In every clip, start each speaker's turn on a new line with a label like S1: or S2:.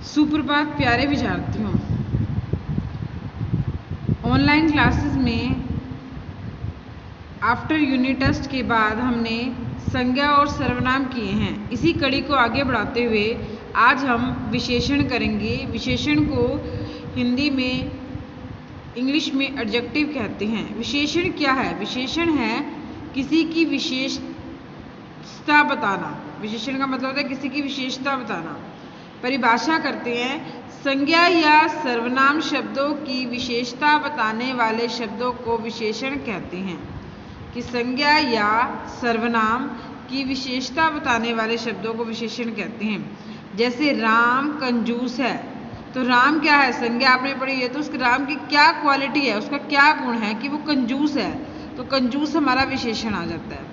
S1: सुप्रभात प्यारे विद्यार्थियों। ऑनलाइन क्लासेस में आफ्टर यूनिट टेस्ट के बाद हमने संज्ञा और सर्वनाम किए हैं। इसी कड़ी को आगे बढ़ाते हुए आज हम विशेषण करेंगे। विशेषण को हिंदी में, इंग्लिश में एडजेक्टिव कहते हैं। विशेषण क्या है? विशेषण है किसी की विशेषता बताना। विशेषण का मतलब है किसी की विशेषता बताना। परिभाषा करते हैं, संज्ञा या सर्वनाम शब्दों की विशेषता बताने वाले शब्दों को विशेषण कहते हैं। कि संज्ञा या सर्वनाम की विशेषता बताने वाले शब्दों को विशेषण कहते हैं। जैसे राम कंजूस है, तो राम क्या है? संज्ञा आपने पढ़ी है, तो उस राम की क्या क्वालिटी है, उसका क्या गुण है कि वो कंजूस है, तो कंजूस हमारा विशेषण आ जाता है।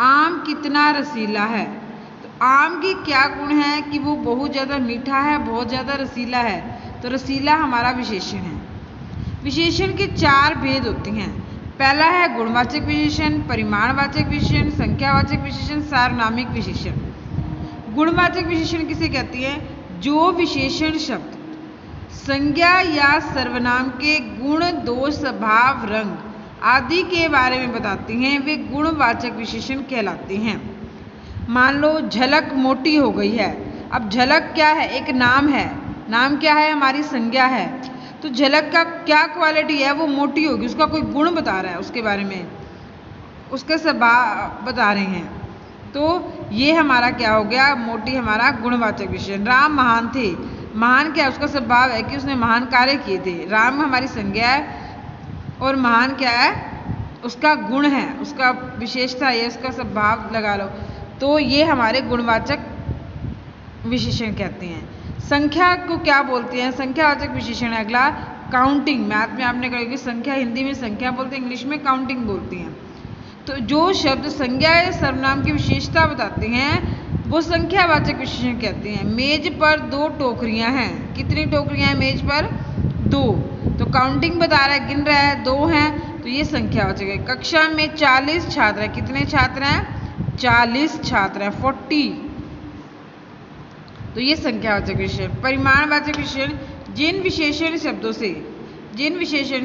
S1: आम कितना रसीला है, आम की क्या गुण है कि वो बहुत ज़्यादा मीठा है, बहुत ज़्यादा रसीला है, तो रसीला हमारा विशेषण है। विशेषण के 4 भेद होते हैं। पहला है गुणवाचक विशेषण, परिमाणवाचक विशेषण, संख्यावाचक विशेषण, सार्वनामिक विशेषण। गुणवाचक विशेषण किसे कहती है? जो विशेषण शब्द संज्ञा या सर्वनाम के गुण, दोष, स्वभाव, रंग आदि के बारे में बताते हैं, वे गुणवाचक विशेषण कहलाते हैं। मान लो झलक मोटी हो गई है। अब झलक क्या है? एक नाम है। नाम क्या है? हमारी संज्ञा है। तो झलक का क्या क्वालिटी है? वो मोटी होगी, उसका कोई गुण बता रहा है, उसके बारे में उसका स्वभाव बता रहे हैं। तो ये हमारा क्या हो गया? मोटी हमारा गुणवाचक विशेषण। राम महान थे, महान क्या है? उसका स्वभाव है कि उसने महान कार्य किए थे। राम हमारी संज्ञा है और महान क्या है? उसका गुण है, उसका विशेषता है, उसका स्वभाव लगा लो, तो ये हमारे गुणवाचक विशेषण कहते हैं। संख्या को क्या बोलते हैं? संख्यावाचक विशेषण है अगला काउंटिंग। मैथ में आपने कहा कि संख्या हिंदी में संख्या बोलते हैं, इंग्लिश में काउंटिंग बोलती हैं। तो जो शब्द संज्ञा या सर्वनाम की विशेषता बताते हैं वो संख्यावाचक विशेषण कहते हैं। मेज पर 2 टोकरियां हैं। कितनी टोकरियां हैं मेज पर? 2। तो काउंटिंग बता रहा है, गिन रहा है, 2 हैं, तो ये संख्यावाचक है। कक्षा में 40 छात्र हैं। कितने छात्र हैं? 40 छात्र हैं, 40। तो ये संख्यावाचक विशेषण। परिमाणवाचक विशेषण जिन विशेषण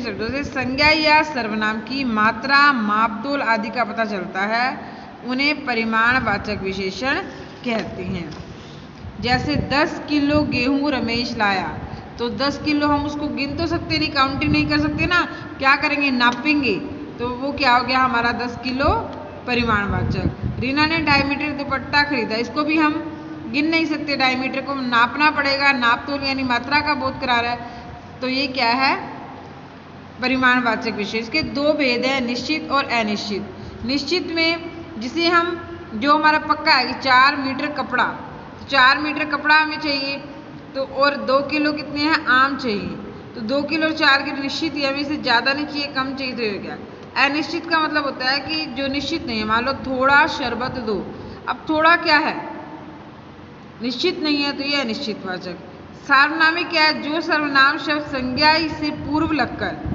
S1: शब्दों से संज्ञा या सर्वनाम की मात्रा, मापतोल आदि का पता चलता है, उन्हें परिमाणवाचक विशेषण कहते हैं। जैसे 10 किलो गेहूं रमेश लाया, तो 10 किलो हम उसको गिन तो सकते नहीं, काउंटिंग नहीं कर सकते ना, क्या करेंगे? नापेंगे, तो वो क्या हो गया हमारा 10 किलो परिमाणवाचक। रीना ने डायमीटर दुपट्टा खरीदा, इसको भी हम गिन नहीं सकते, डायमीटर को नापना पड़ेगा, नापतोल यानी मात्रा का बोध करा रहा है, तो ये क्या है? परिमाणवाचक विशेषण। के 2 भेद हैं, निश्चित और अनिश्चित। निश्चित में जिसे हम, जो हमारा पक्का है कि 4 मीटर कपड़ा, 4 मीटर कपड़ा हमें चाहिए, तो और 2 किलो कितने हैं? आम चाहिए, तो 2 किलो 4 किलो निश्चित ही, हमें इससे ज़्यादा नहीं चाहिए, कम चाहिए, तो ये क्या? अनिश्चित का मतलब होता है कि जो निश्चित नहीं है। मान लो थोड़ा शरबत दो, अब थोड़ा क्या है? निश्चित नहीं है, तो ये अनिश्चित वाचक। सार्वनामिक क्या है? जो सर्वनाम शब्द संज्ञा से पूर्व लगकर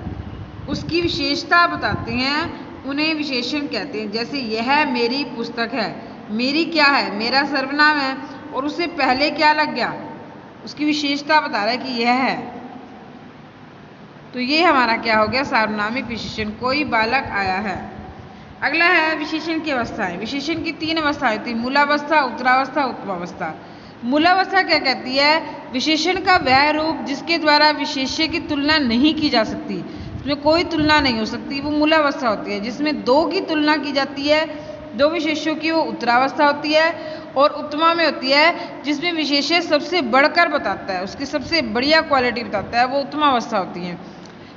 S1: उसकी विशेषता बताते हैं, उन्हें विशेषण कहते हैं। जैसे यह मेरी पुस्तक है, मेरी क्या है? मेरा सर्वनाम है, और उससे पहले क्या लग गया? उसकी विशेषता बता रहा है कि यह है, तो ये हमारा क्या हो गया? सार्वनामिक विशेषण। कोई बालक आया है। अगला है विशेषण की अवस्थाएं। विशेषण की 3 अवस्थाएं होती हैं, मूलावस्था, उत्तरावस्था, उत्तमावस्था। मूलावस्था क्या कहती है? विशेषण का वह रूप जिसके द्वारा विशेष्य की तुलना नहीं की जा सकती, इसमें कोई तुलना नहीं हो सकती, वो मूलावस्था होती है। जिसमें 2 की तुलना की जाती है, 2 विशेष्यों की, वो उत्तरावस्था होती है। और उत्तमा में होती है जिसमें विशेष्य सबसे बढ़कर बताता है, उसकी सबसे बढ़िया क्वालिटी बताता है, वो उत्तमावस्था होती है।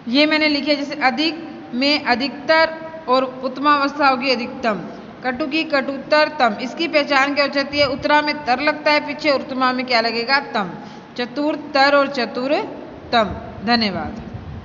S1: ये मैंने लिखी है, जैसे अधिक में अधिकतर, और उत्तमावस्था होगी अधिकतम। कटु की कटुतर तम, इसकी पहचान क्या हो जाती है? उत्तरा में तर लगता है पीछे, और उत्तमा में क्या लगेगा? तम। चतुर तर और चतुर तम। धन्यवाद।